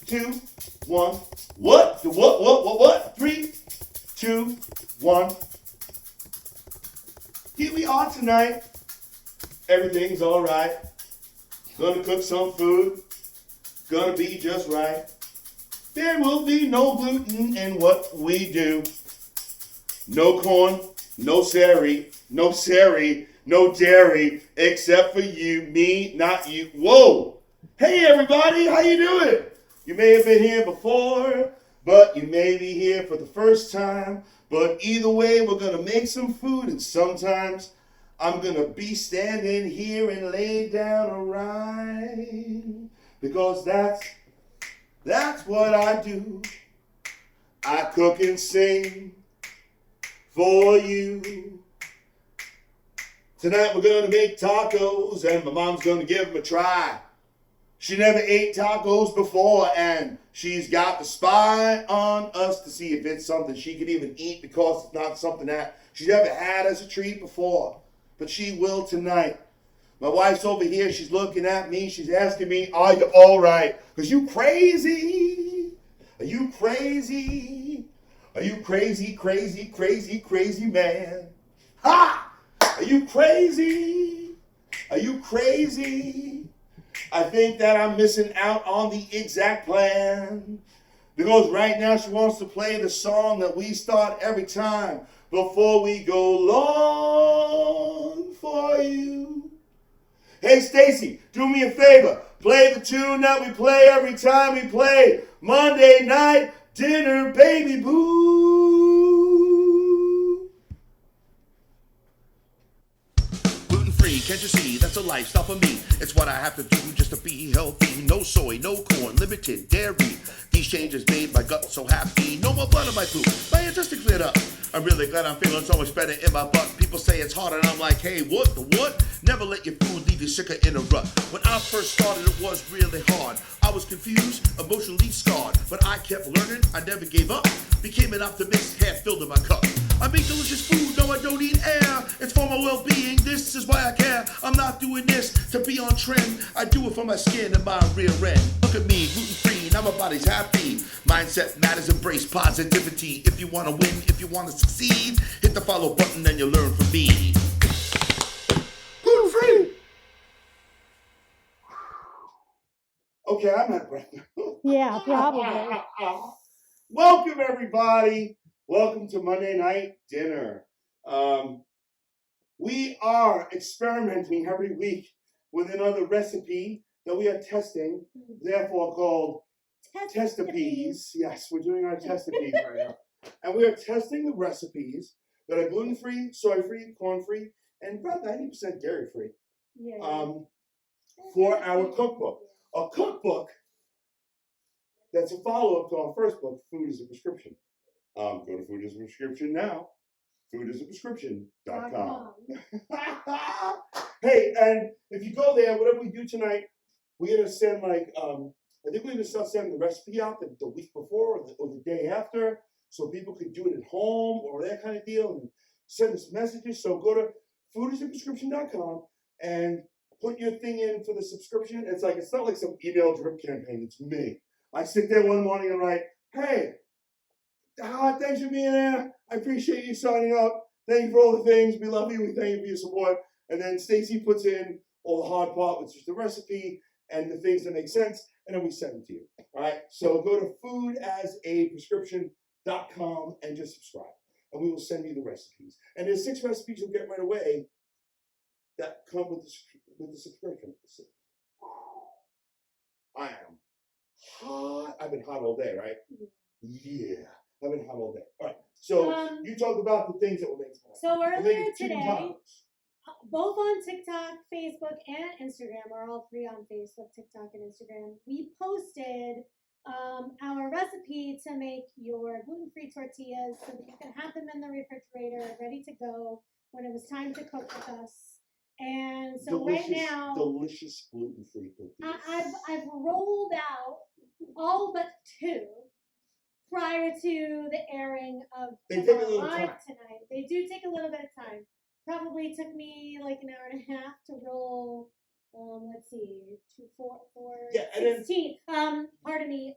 2, 1. What? 3, 2, 1. Here we are tonight. Everything's all right. Gonna cook some food. Gonna be just right. There will be no gluten in what we do. No corn, no dairy, no dairy, except for you, me, not you. Whoa! Hey everybody, how you doing? You may have been here before, but you may be here for the first time. But either way, we're gonna make some food, and sometimes I'm gonna be standing here and lay down a rhyme. Because that's what I do. I cook and sing for you. Tonight we're gonna make tacos, and my mom's gonna give them a try. She never ate tacos before, and she's got the spy on us to see if it's something she could even eat, because it's not something that she's ever had as a treat before. But she will tonight. My wife's over here, she's looking at me, she's asking me, are you all right? Because you crazy? Are you crazy? Are you crazy man? Ha! Are you crazy? Are you crazy? I think that I'm missing out on the exact plan. Because right now she wants to play the song that we start every time before we go long for you. Hey Stacy, do me a favor. Play the tune that we play every time we play Monday Night Dinner, baby boo. Gluten-free, can't you see? That's a lifestyle for me. It's what I have to do just to be healthy. No soy, no corn, limited dairy. These changes made my gut so happy. No more blood in my poop, my intestines cleared up. I'm really glad I'm feeling so much better in my butt. People say it's hard and I'm like, hey, what the what? Never let your food leave you sicker in a rut. When I first started, it was really hard. I was confused, emotionally scarred, but I kept learning, I never gave up. Became an optimist, half filled in my cup. I make delicious food, no I don't eat air. It's for my well-being, this is why I care. I'm not doing this to be on trend. I do it for my skin and my rear end. Look at me, gluten-free, now my body's happy. Mindset matters, embrace positivity. If you wanna win, if you wanna succeed, hit the follow button and you'll learn from me. Gluten-free. Okay, I'm out of breath. Yeah, probably. Welcome everybody. Welcome to Monday Night Dinner. We are experimenting every week with another recipe that we are testing, therefore called Testapes. Yes, we're doing our Testapes right now. And we are testing the recipes that are gluten-free, soy-free, corn-free, and about 90% dairy-free for our cookbook. A cookbook that's a follow-up to our first book, Food is a Prescription. Go to Food is a Prescription now. Foodisaprescription.com. Hey, and if you go there, whatever we do tonight, we're going to send I think we're going to start sending the recipe out the week before or the day after, so people can do it at home or that kind of deal and send us messages. So go to foodisaprescription.com and put your thing in for the subscription. It's not like some email drip campaign. It's me. I sit there one morning and write, hey, thanks for being there. I appreciate you signing up. Thank you for all the things. We love you. We thank you for your support. And then Stacy puts in all the hard part, which is the recipe and the things that make sense, and then we send them to you. All right. So go to foodasaprescription.com and just subscribe, and we will send you the recipes. And there's 6 recipes you'll get right away that come with the subscription. I am hot. I've been hot all day, right? Yeah. I've been hot all day. All right. So you talk about the things that were made tonight. So earlier today, both on TikTok, Facebook, and Instagram, we're all 3 on Facebook, TikTok, and Instagram, we posted our recipe to make your gluten-free tortillas so that you can have them in the refrigerator ready to go when it was time to cook with us. And so right now, delicious gluten-free tortillas. I've rolled out all but 2 prior to the airing of They take a little live time. tonight. They do take a little bit of time. Probably took me like an hour and a half to roll let's see, 16. Pardon me,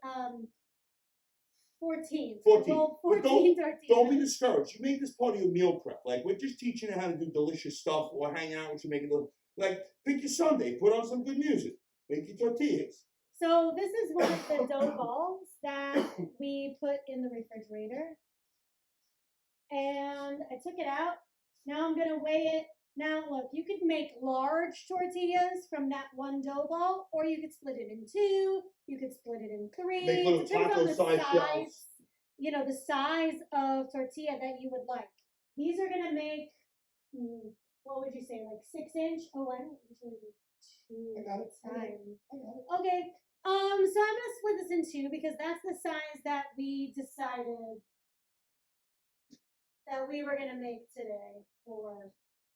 14. 14. Roll But 14 tortillas. Don't be discouraged. You make this part of your meal prep. Like, we're just teaching you how to do delicious stuff or hang out with you, make it look like, pick your Sunday, put on some good music, make your tortillas. So this is one of the dough balls that we put in the refrigerator. And I took it out. Now I'm gonna weigh it. Now look, you could make large tortillas from that one dough ball, or you could split it in two, you could split it in three. Make little Depends on the taco-sized size, you know, the size of tortilla that you would like. These are gonna make, what would you say, like 6-inch? Oh, I don't usually do two I got at it. a time. I got it. Okay. So I'm gonna split this in two because that's the size that we decided that we were gonna make today for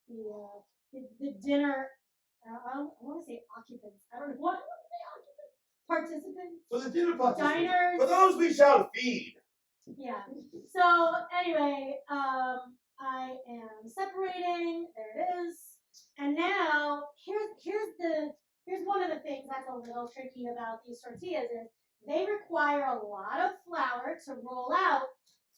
the dinner. I want to say occupants. I don't know what to say occupants. Participants. For the dinner participants. Diners. For those we shall feed. Yeah. So anyway, I am separating. There it is. And now here's one of the things that's a little tricky about these tortillas is they require a lot of flour to roll out,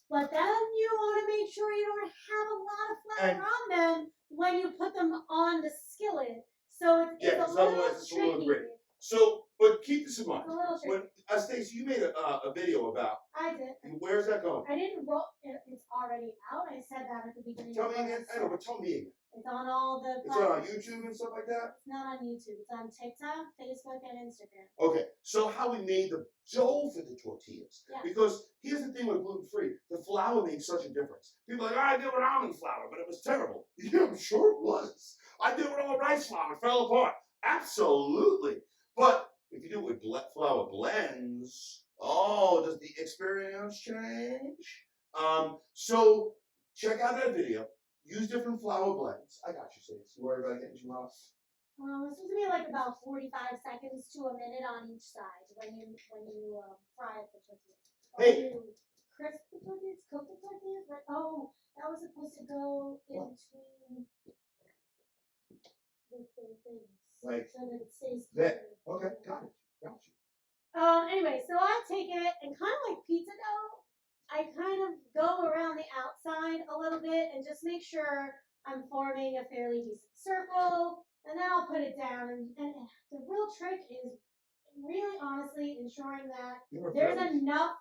but then you want to make sure you don't have a lot of flour on them when you put them on the skillet. So it's a little otherwise it's a little tricky. gritty. So, but keep this in mind. It's a little tricky. When Stacey, you made a video about. I did. Where's that going? I didn't roll. It's already out. I said that at the beginning. Tell of me again. this. I know, but tell me again. It's on all the. It's on platforms. YouTube and stuff like that. It's not on YouTube. It's on TikTok, Facebook, and Instagram. Okay, so how we made the dough for the tortillas. Yeah. Because here's the thing with gluten-free. The flour makes such a difference. People are like, I did it with almond flour, but it was terrible. Yeah, I'm sure it was. I did it with all rice flour. It fell apart. Absolutely. But if you do it with flour blends, does the experience change? So check out that video. Use different flour blends. I got you, Stacey. Worry about getting too hot. It's supposed to be like about 45 seconds to a minute on each side when you fry the tortillas. Hey. You crisp the tortillas, cook the tortillas. Right? Oh, that was supposed to go in between the things, Like so that it stays. that. covered. Okay, got it. Got you. Anyway, so I take it and kind of like pizza dough, I kind of go around the outside a little bit and just make sure I'm forming a fairly decent circle, and then I'll put it down. And the real trick is really honestly ensuring that there's enough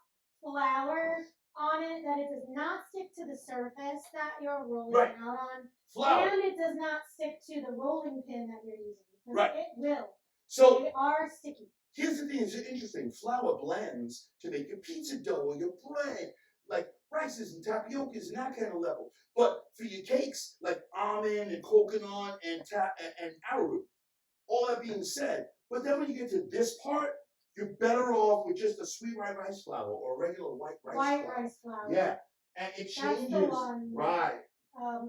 flour on it that it does not stick to the surface that you're rolling out on, Flour. and it does not stick to the rolling pin that you're using. Because Right. it will. So They are sticky. here's the thing, it's interesting. Flour blends to make your pizza dough or your bread, like rices and tapiocas and that kind of level. But for your cakes, like almond and coconut and arrowroot. All that being said, but then when you get to this part, you're better off with just a sweet white rice flour or regular white rice flour. Rice flour. Yeah, and it That's changes. the one. Right.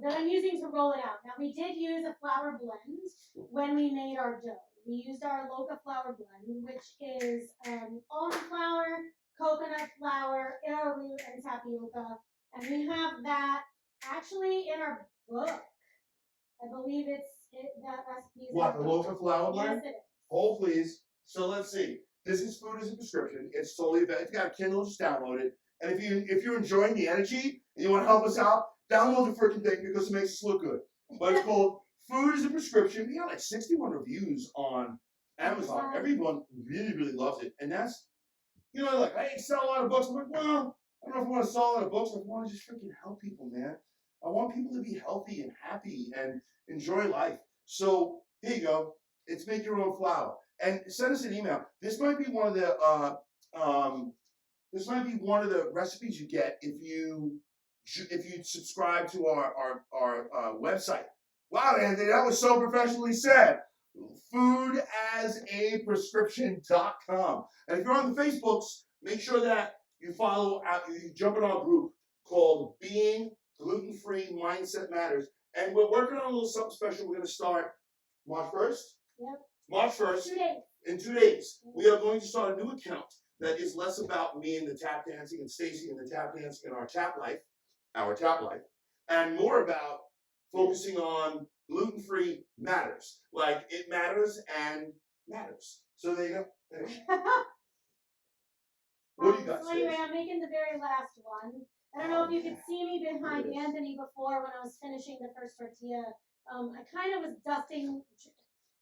That I'm using to roll it out. Now we did use a flour blend when we made our dough. We used our Loca flour blend, which is almond flour, coconut flour, arrowroot, and tapioca. And we have that actually in our book. I believe that recipe is. What, the Loca flour blend? Yes, it is. Hold please. So let's see. This is Food as a Prescription. It's totally available. If you got a Kindle, just download it. And if you're enjoying the energy and you want to help us out, download the freaking thing because it makes us look good. But it's called Food as a Prescription. We got like 61 reviews on Amazon. Everyone really, really loves it. And that's, like, I sell a lot of books. I'm like, well, I don't know if I want to sell a lot of books. I want to just freaking help people, man. I want people to be healthy and happy and enjoy life. So here you go. It's make your own flour. And send us an email. This might be one of the recipes you get if you subscribe to our website. Wow, Anthony, that was so professionally said. Foodasaprescription.com. And if you're on the Facebooks, make sure that you you jump in our group called Being Gluten-Free Mindset Matters. And we're working on a little something special. We're going to start March 1st. Yep. March 1st. 2 days. In 2 days, we are going to start a new account that is less about me and the tap dancing and Stacey and the tap dancing and our tap life, and more about focusing on gluten-free matters. Like it matters and matters. So there you go. There you go. What do you got, So anyway, Stacey? I'm making the very last one. I don't know if you could see me behind Yes. Anthony before when I was finishing the first tortilla. I kind of was dusting,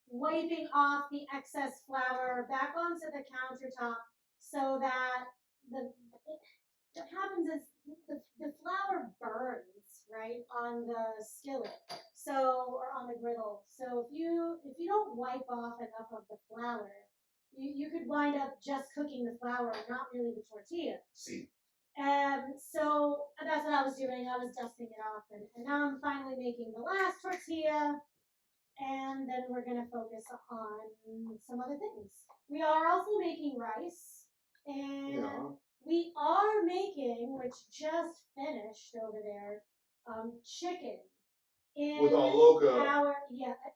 wiping off the excess flour back onto the countertop so that what happens is the flour burns right on the skillet, so or on the griddle. So if you don't wipe off enough of the flour, you could wind up just cooking the flour and not really the tortilla. See. So that's what I was doing. I was dusting it off, and now I'm finally making the last tortilla, and then we're gonna focus on some other things. We are also making rice, and Yeah. we are making, which just finished over there, chicken in With our logo.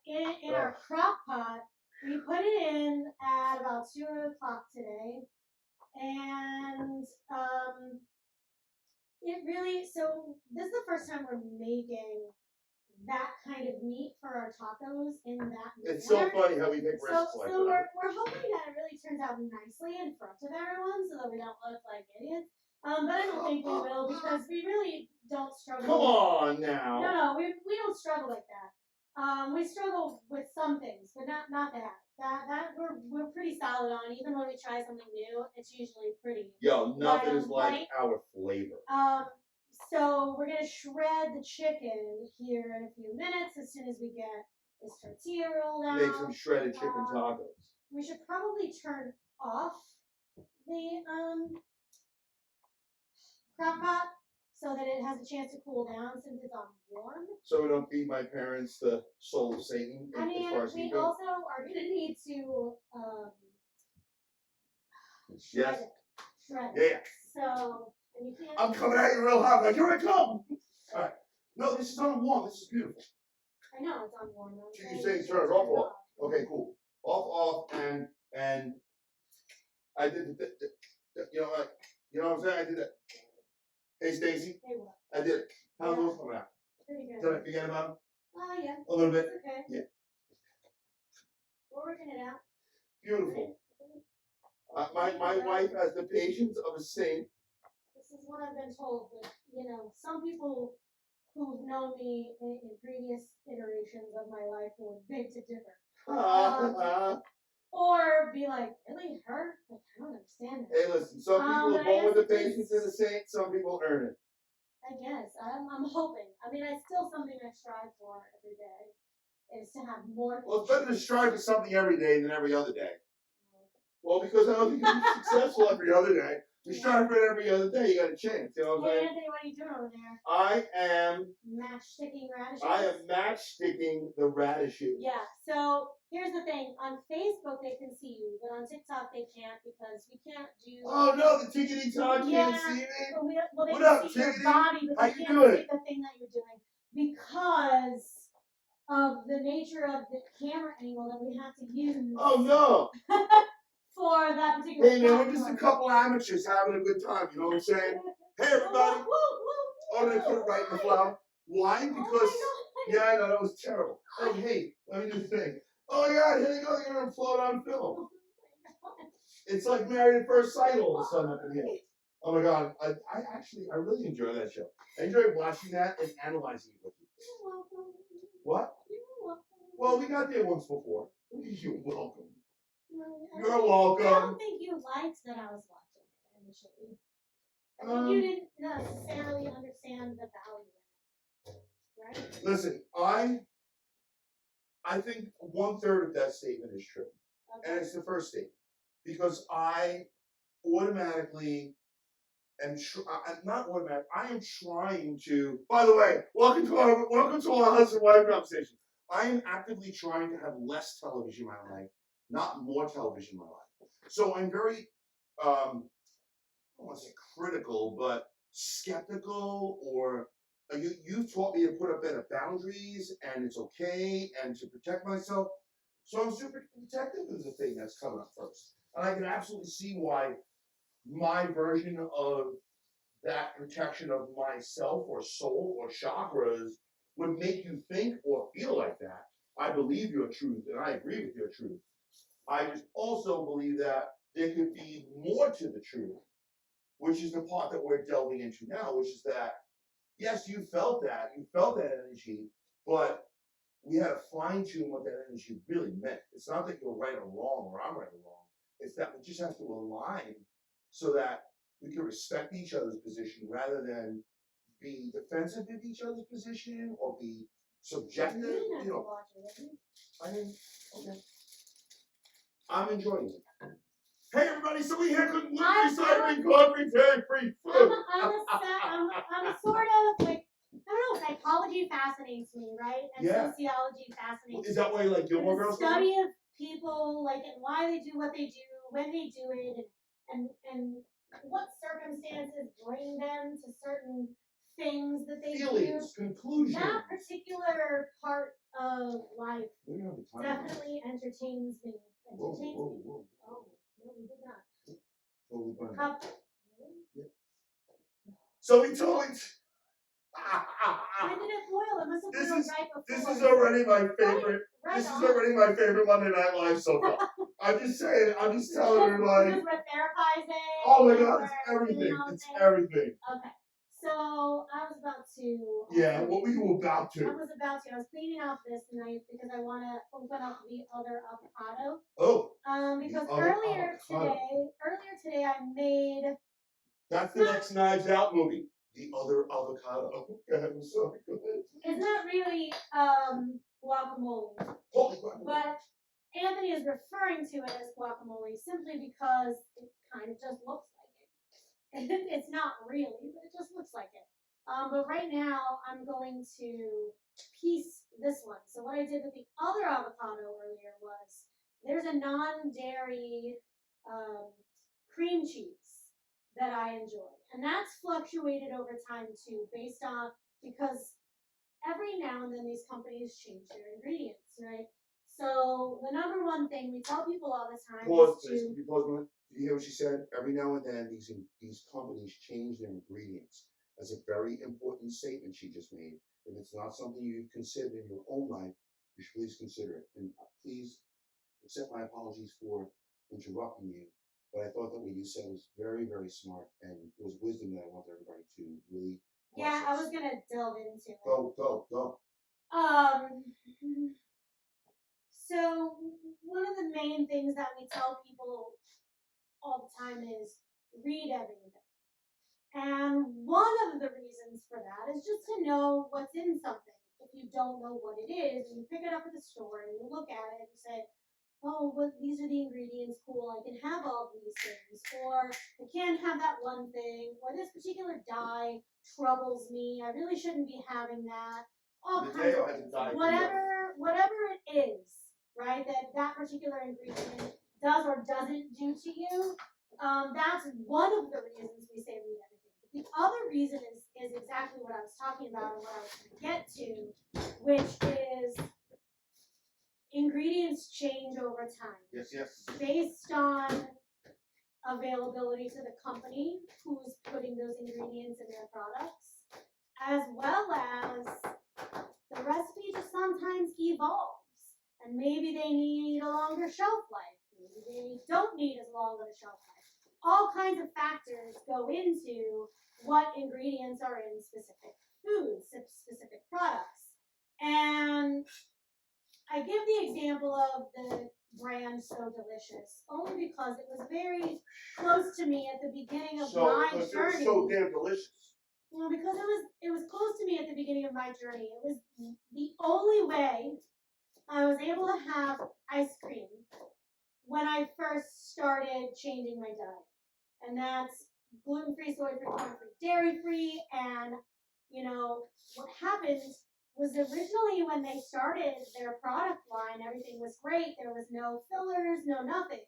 in our crock pot. We put it in at about 2:00 today, and it really, so this is the first time we're making that kind of meat for our tacos in that manner. It's so funny how we pick So, recipes like so that. we're hoping that it really turns out nicely in front of everyone so that we don't look like idiots. But I don't think we will because we really don't struggle. Come on now. No, we don't struggle like that. We struggle with some things, but not that. That we're pretty solid on. Even when we try something new, it's usually pretty. Yo, nothing is like right? our flavor. So we're gonna shred the chicken here in a few minutes as soon as we get this tortilla rolled out. Make some shredded chicken tacos. We should probably turn off the crock pot so that it has a chance to cool down since it's on warm. So we don't feed my parents the soul of Satan I mean, as far as he we goes. also are gonna need to Yes. shred it. Yeah. So and you can't. I'm coming at you real hard. Like, here I come. All right. No, this is on warm. This is beautiful. I know it's on warm. So you say turn it off. Okay, cool. Off, and I did the you know what I'm saying? I did that. Hey, Stacey. Hey, what? I did it. How's those coming out? Pretty good. Did I forget about them? Oh, yeah. A little bit. It's okay. Yeah. We're working it out. Beautiful. Right? My wife has the patience of a saint. This is what I've been told, but some people who've known me in previous iterations of my life would beg to differ. Or be like, really, her? Like, I don't understand that. Hey, listen, some people are but I born with the guess patience of a saint, some people earn it. I guess. I'm hoping. I mean, it's still something I strive for every day, is to have more. Well, it's better to strive for something every day than every other day. Well, because I don't think you can be successful every other day. You strive for it every other day, you got a chance. You know what I'm Hey, saying? Anthony, what are you doing over there? I am Matchsticking radishes? matchsticking the radishes. Yeah, so here's the thing. On Facebook, they can see you, but on TikTok, they can't because we can't do. Oh no, the tickety tock Yeah. can't see me. Well, they What can up, see your Tiggity? body, but How they you can't doing? see the thing that you're doing because of the nature of the camera angle that we have to use Oh no. for that particular. Hey man, we're just a platform. couple amateurs having a good time, you know what I'm saying? Hey everybody. Woo, woo, Oh, they put it right in the flour. Why? Oh Because my God. yeah, I know that was terrible. Hey, let me just think. Oh my God, here you go. You're gonna float on film. It's like Married at First Sight all of a sudden up in here. Oh my God, I really enjoy that show. I enjoy watching that and analyzing it with you. You're welcome. What? You're welcome. Well, we got there once before. You're welcome. I You're don't welcome. think you liked that I was watching it initially. I think you didn't necessarily understand the value in it, right? Listen, I think 1/3 of that statement is true. And it's the first statement. Because I automatically am not automatic. I am trying to. By the way, welcome to our husband-wife conversation. I am actively trying to have less television in my life, not more television in my life. So I'm very, I don't want to say critical, but skeptical. Or you've taught me to put up better boundaries, and it's okay, and to protect myself. So I'm super protective of the thing that's coming up first. And I can absolutely see why my version of that protection of myself or soul or chakras would make you think or feel like that, I believe your truth and I agree with your truth. I just also believe that there could be more to the truth, which is the part that we're delving into now, which is that, yes, you felt that energy, but we had to fine tune what that energy really meant. It's not that you're right or wrong or I'm right or wrong. It's that we just have to align so that we can respect each other's position rather than be defensive of each other's position or be You subjective. didn't have You to know, watch it with me. I didn't. Okay. I'm enjoying it. Hey everybody, so we here cooking gluten-free cider gluten-free dairy-free food. I'm sort of like, I don't know, psychology fascinates me, right? And Yeah. sociology fascinates me. Is that why you like Gilmore The Girls? so much? study of people, like, and why they do what they do, when they do it, and what circumstances bring them to certain things that they Feelings, conclusions. do. That particular part of life We don't have the time. definitely entertains me. Whoa, Entertains whoa, me. whoa. Oh, no, we did not. Totally fine. Cup. So we totally. When did it boil? It must have This boiled is- right before. This is already my favorite. Right This is on. already my favorite Monday Night Live so far. I'm just saying. I'm just telling her like, Because we're therapizing. oh my and God, it's we're doing everything. all the It's things. everything. Okay. So I was about to. Yeah. What were you about I to? was about to. I was cleaning up this knife because I want to open up the other avocado. Oh, Because other earlier avocado. today I made. that's the next Knives Out movie. The other avocado. I'm sorry. Go ahead. It's not really guacamole, Holy crap. but Anthony is referring to it as guacamole simply because it kind of just looks like it. It's not really, but it just looks like it. But right now, I'm going to piece this one. So what I did with the other avocado earlier was there's a non-dairy cream cheese that I enjoy, and that's fluctuated over time too, based on because every now and then these companies change their ingredients, right? So the number one thing we tell people all the time Pause, is please. to Could you pause a minute? Did you hear what she said? Every now and then, these companies change their ingredients. That's a very important statement she just made. If it's not something you've considered in your own life, you should please consider it. And please accept my apologies for interrupting you. But I thought that what you said was very, very smart, and it was wisdom that I want everybody to really. yeah, I was process. gonna delve into it. Go. So one of the main things that we tell people all the time is read everything. And one of the reasons for that is just to know what's in something. If you don't know what it is, and you pick it up at the store and you look at it and you say, oh, well, these are the ingredients, cool, I can have all these things, or I can't have that one thing, or this particular dye troubles me, I really shouldn't be having that. All kinds Mateo of has a things. dye too. Whatever it is, right, that particular ingredient does or doesn't do to you, that's one of the reasons we say read everything. But the other reason is exactly what I was talking about and what I was going to get to, which is ingredients change over time. Yes. Based on availability to the company who's putting those ingredients in their products, as well as the recipe just sometimes evolves. And maybe they need a longer shelf life. Maybe they don't need as long of a shelf life. All kinds of factors go into what ingredients are in specific foods, specific products. And I give the example of the brand So Delicious only because it was very close to me at the beginning of my journey. So damn delicious. Well, because it was close to me at the beginning of my journey. It was the only way I was able to have ice cream when I first started changing my diet. And that's gluten-free, soy-free, corn-free, dairy-free. And, you know, what happened was originally when they started their product line, everything was great. There was no fillers, no nothing.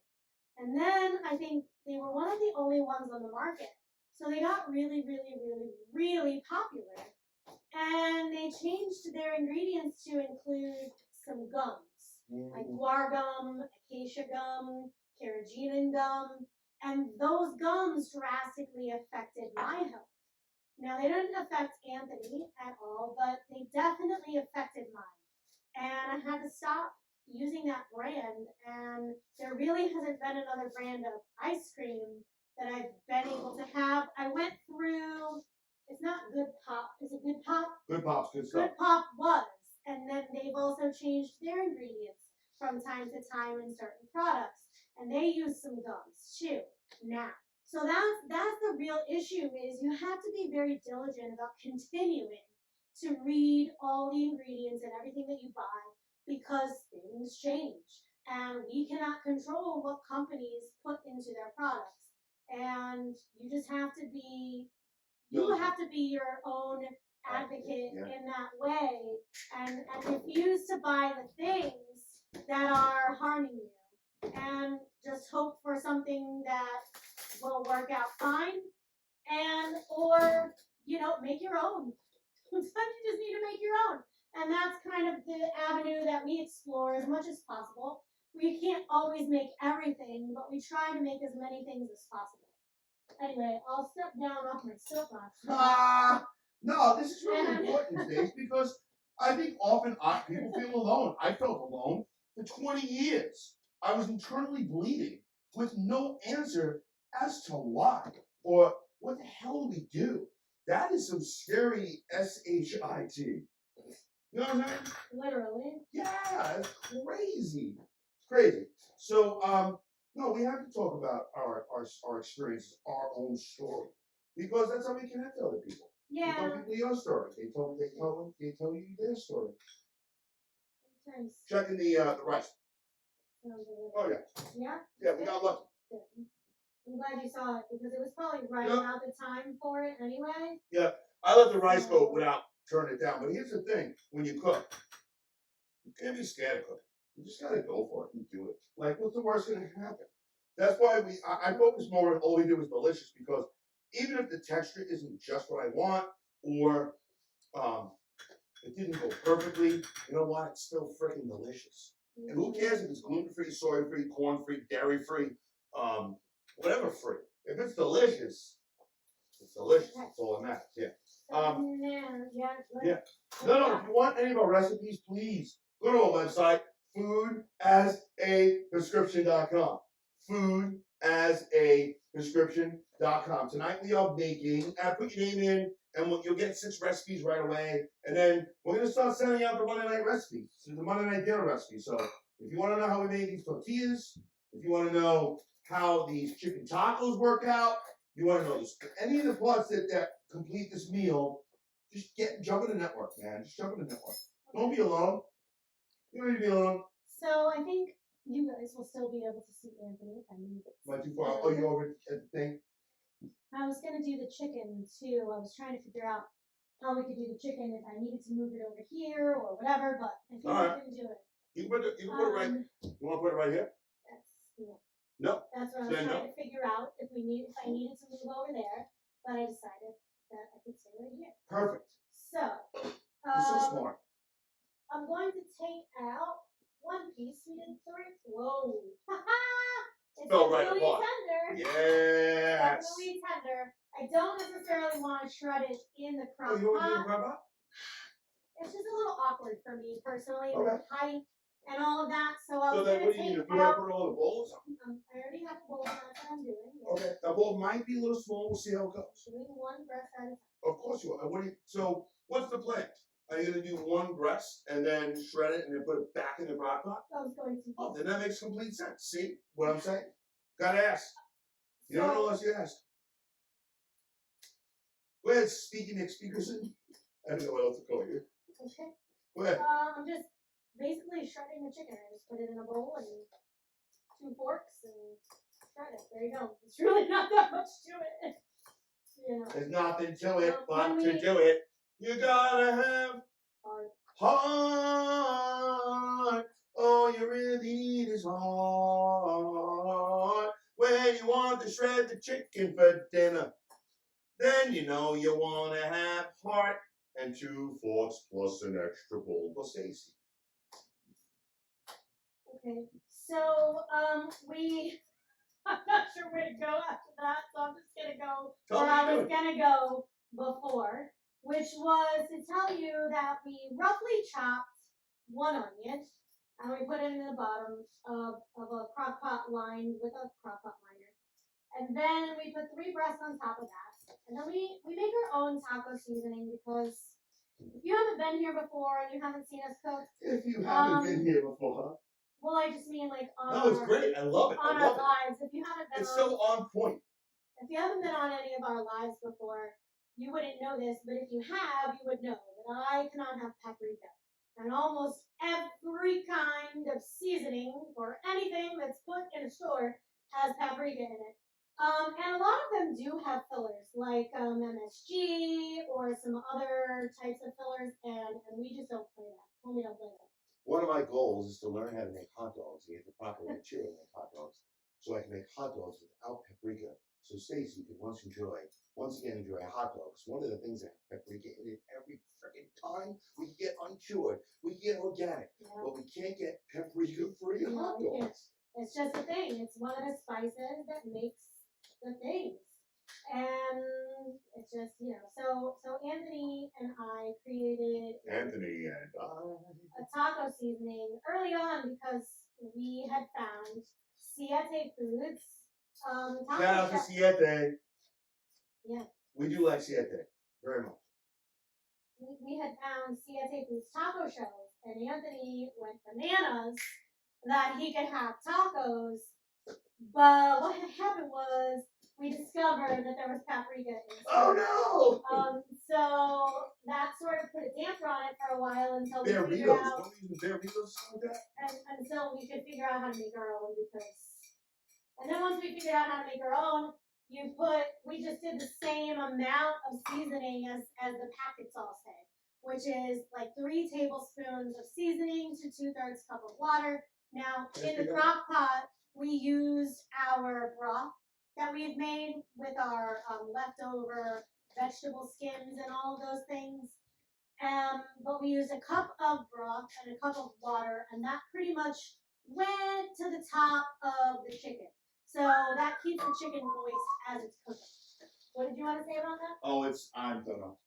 And then I think they were one of the only ones on the market. So they got really, really, really, really popular. And they changed their ingredients to include some gums, like guar gum, acacia gum, carrageenan gum. And those gums drastically affected my health. Now, they didn't affect Anthony at all, but they definitely affected mine. And I had to stop using that brand. And there really hasn't been another brand of ice cream that I've been able to have. I went through, it's not Good Pop. Is it Good Pop? Good Pops, good stuff. Good Pop was. And then they've also changed their ingredients from time to time in certain products. And they use some gums too now. So that's the real issue is you have to be very diligent about continuing to read all the ingredients and everything that you buy because things change. And we cannot control what companies put into their products. And you just have to be your own advocate Yeah. in that way and refuse to buy the things that are harming you and just hope for something that will work out fine and or make your own. Sometimes you just need to make your own. And that's kind of the avenue that we explore as much as possible. We can't always make everything, but we try to make as many things as possible. Anyway, I'll step down off my soapbox. No, this is really important, Stace, because I think often people feel alone. I felt alone for 20 years. I was internally bleeding with no answer as to why or what the hell do we do. That is some scary shit. You know what I'm saying? Literally. Yeah, it's crazy. It's crazy. So, no, we have to talk about our experiences, our own story, because that's how we connect to other people. You tell Yeah. people your story. They tell you their story. Sometimes. Checking the rice. Sounds a little. Oh yeah. Yeah? Yeah, we got lucky. Good. I'm glad you saw it because it was probably right Yep. about the time for it anyway. Yeah, I let the rice go without turning it down. But here's the thing: when you cook, you can't be scared of cooking. You just gotta go for it and do it. Like, what's the worst gonna happen? That's why I focus more on all we do is delicious, because even if the texture isn't just what I want or it didn't go perfectly, you know what? It's still freaking delicious. And who cares if it's gluten-free, soy-free, corn-free, dairy-free, whatever free. If it's delicious, it's delicious. That's all that matters. Yeah. Yeah. No, if you want any of our recipes, please go to our website, foodasaprescription.com. Foodasaprescription.com. Tonight we are baking. Put your name in, and you'll get 6 recipes right away. And then we're going to start sending out the Monday night recipes, so the Monday night dinner recipes. So if you want to know how we make these tortillas, if you want to know how these chicken tacos work out, you want to know any of the parts that complete this meal, just jump in the network, man. Just jump in the network. Don't be alone. You don't need to be alone. So I think you guys will still be able to see Anthony if I need it. Am I too far? Oh, you over at the thing? I was gonna do the chicken too. I was trying to figure out how we could do the chicken if I needed to move it over here or whatever, but I think Alright. we can do it. You can put it right. You want to put it right here? No. That's what I was trying to figure out if I needed to move over there, but I decided that I could stay right here. Perfect. So, You're so smart. I'm going to take out one piece. We did 3. Whoa! It's Fell right really apart. tender. Yes. Definitely tender. I don't necessarily want to shred it in the Oh, crock you want to do a pot. grab up? It's just a little awkward for me personally, Okay. with height and all of that. So I So was then going what to do you take do? You want to out. put it all in a bowl or something? I already have a bowl. That's what I'm doing. Yeah. Okay. That bowl might be a little small. We'll see how it goes. Doing one breath at a time. Of course you are. So what's the plan? Are you going to do one breast and then shred it and then put it back in the crock pot? I was going to. Oh, then that makes complete sense. See what I'm saying? Gotta ask. You don't know unless you ask. Go ahead, speaking Speakerson. I don't know what else to call you. Okay. Go ahead. I'm just basically shredding the chicken. I just put it in a bowl and 2 forks and shred it. There you go. It's really not that much to it. You know. There's nothing to it but When to we- do it. You gotta have Hard. heart. All you really need is heart. When you want to shred the chicken for dinner, then you know you want to have heart and 2 forks plus an extra bowl for Stacy. Okay. So, I'm not sure where to go after that, so I'm just gonna go Tell where me I what was you're doing. gonna go before. before, which was to tell you that we roughly chopped 1 onion and we put it in the bottom of a crock pot lined with a crock pot liner. And then we put 3 breasts on top of that. And then we make our own taco seasoning because if you haven't been here before and you haven't seen us cook, If you haven't been here before, well, I just mean like on no, it's great. I love it. on I our love it. lives. If you haven't been It's on, so on point. if you haven't been on any of our lives before, you wouldn't know this. But if you have, you would know that I cannot have paprika. And almost every kind of seasoning or anything that's put in a store has paprika in it. And a lot of them do have fillers, like MSG or some other types of fillers, and we just don't play that. Well, we don't play that. One of my goals is to learn how to make hot dogs and get the proper material to make hot dogs, so I can make hot dogs without paprika. So Stacey can once again enjoy a hot dog. It's one of the things that have paprika in it every freaking time. We can get uncured, we can get organic, but we can't get paprika-free hot we can't. dogs. It's just a thing. It's one of the spices that makes the things. And it's just, so Anthony and I created Anthony and a taco seasoning early on because we had found Siete Foods. shout out to Siete. Yeah. We do like Siete very much. We had found Siete Foods taco shells, and Anthony went bananas that he could have tacos. But what had happened was we discovered that there was paprika in it. Oh no! So that sort of put a damper on it for a while until we Bear figured Ritos. out, Don't we use Bear Ritos or something like that? and until we could figure out how to make our own and then once we figured out how to make our own, we just did the same amount of seasoning as the packets all say, which is like 3 tablespoons of seasoning to 2/3 cup of water. Now in the crock pot, we used our broth that we've made with our leftover vegetable skins and all of those things. But we used a cup of broth and a cup of water, and that pretty much went to the top of the chicken. So that keeps the chicken moist as it's cooking. What did you want to say about that? Oh, I don't know.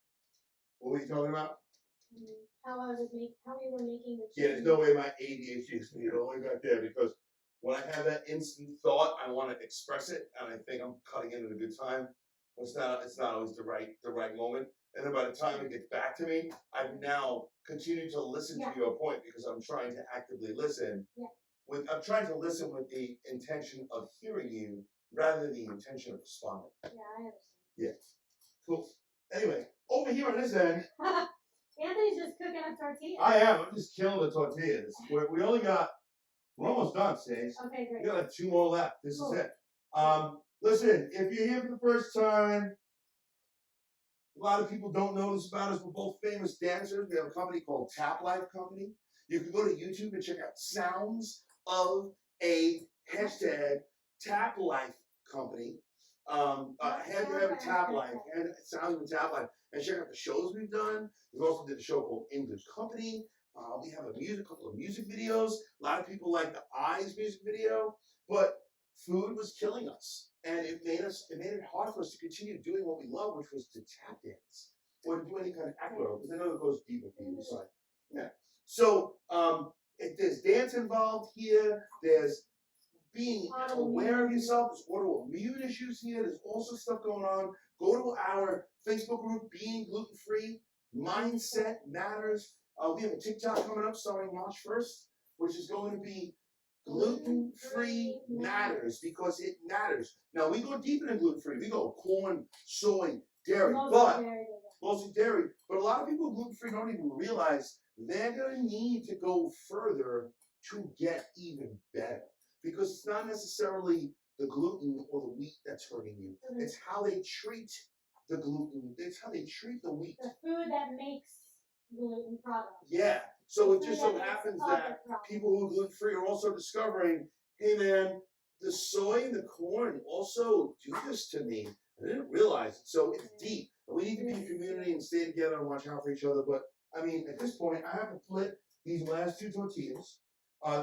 What were you talking about? How we were making the chicken. Yeah, there's no way my ADHD is going to all the way back there, because when I have that instant thought, I want to express it, and I think I'm cutting it at a good time. But it's not always the right moment. And then by the time it gets back to me, I've now continued to listen to your point, because I'm trying to actively listen. Yeah. I'm trying to listen with the intention of hearing you rather than the intention of responding. Yeah, I understand. Yeah. Cool. Anyway, over here on this end, Anthony's just cooking up tortillas. I am. I'm just killing the tortillas. We're almost done, Stace. Okay, great. We got like 2 more left. This Cool. is it. Listen, if you're here for the first time, a lot of people don't know this about us. We're both famous dancers. We have a company called Tap Life Company. You can go to YouTube and check out sounds of a hashtag Tap Life Company. Have you ever Tap Life and sounds of a Tap Life, and check out the shows we've done. We also did a show called English Company. We have a couple of music videos. A lot of people like the Eyes music video, but food was killing us, and it made it hard for us to continue doing what we love, which was to tap dance or to do any kind of acro, because I know it goes deeper for you. So, yeah. So there's dance involved here. There's being aware of yourself. There's autoimmune issues here. There's also stuff going on. Go to our Facebook group, Being Gluten Free. Mindset Matters. We have a TikTok coming up starting March 1st, which is going to be Gluten Free Matters, because it matters. Now, we go deep into gluten free. We go corn, soy, dairy, mostly dairy. But a lot of people gluten free don't even realize they're going to need to go further to get even better, because it's not necessarily the gluten or the wheat that's hurting you. It's how they treat the gluten. It's how they treat the wheat. The food that makes gluten products. Yeah. So it just so happens that people who are gluten free are also discovering, hey man, the soy and the corn also do this to me. I didn't realize it. So it's deep. We need to be a community and stay together and watch out for each other. But I mean, at this point, I have to flip these last 2 tortillas.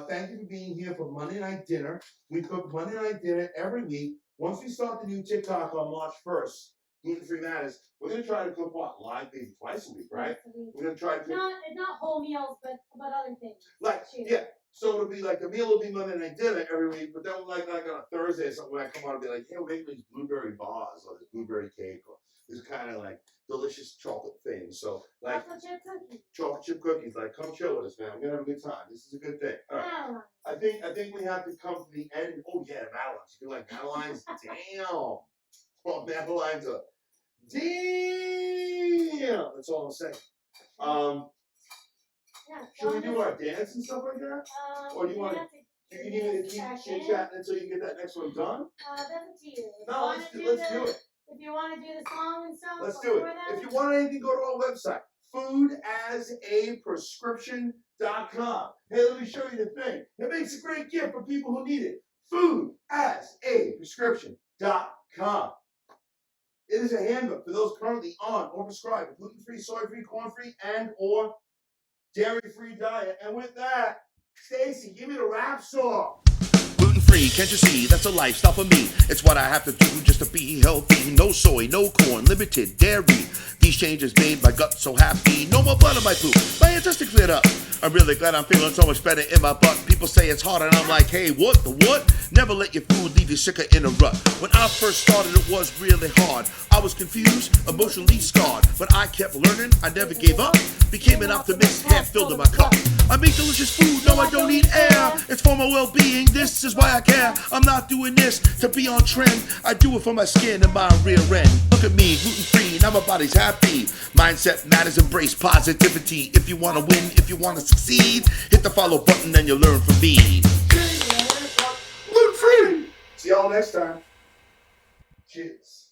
Thank you for being here for Monday Night Dinner. We cook Monday Night Dinner every week. Once we start the new TikTok on March 1st, Gluten-free matters. We're gonna try to cook what? Live maybe twice a week, right? Once a week. We're gonna try to cook Not whole meals, but other things. like too. yeah. So it'll be like the meal will be Monday night dinner every week, but then like on a Thursday or something when I come out and be like, hey, we're making these blueberry bars or this blueberry cake or this kind of like delicious chocolate thing. So like Chocolate chip cookies. chocolate chip cookies, like come chill with us, man. We're gonna have a good time. This is a good thing. All right. Madeleine. I think we have to come to the end. Oh yeah, Madeline's. You like Madeline's? Damn. Well, Madeline's a damn. That's all I'm saying. Yeah. Should we do our dance and stuff like that? Or do you want to? You need me to keep chit chatting until you get that next one done? That's up to you. If No, you let's do it. If you want to do the song and stuff, Let's do it. before that, If you want anything, go to our website, foodasaprescription.com. Hey, let me show you the thing. It makes a great gift for people who need it. Foodasaprescription.com. It is a handbook for those currently on or prescribed a gluten-free, soy-free, corn-free, and or dairy-free diet. And with that, Stacy, give me the rap song. Gluten-free, can't you see? That's a lifestyle for me. It's what I have to do just to be healthy. No soy, no corn, limited dairy. These changes made my gut so happy. No more blood in my poop. My intestines cleared up. I'm really glad I'm feeling so much better in my butt. People say it's hard and I'm like, hey, what the what? Never let your food leave you sicker in a rut. When I first started, it was really hard. I was confused, emotionally scarred. But I kept learning, I never gave up. Became an optimist, half filled in my cup. I make delicious food, no I don't need air. It's for my well-being, this is why I care. I'm not doing this to be on trend. I do it for my skin and my rear end. Look at me, gluten-free, now my body's happy. Mindset matters, embrace positivity. If you want to win, if you want to succeed, hit the follow button and you'll learn from me. Gluten-free. See y'all next time. Cheers.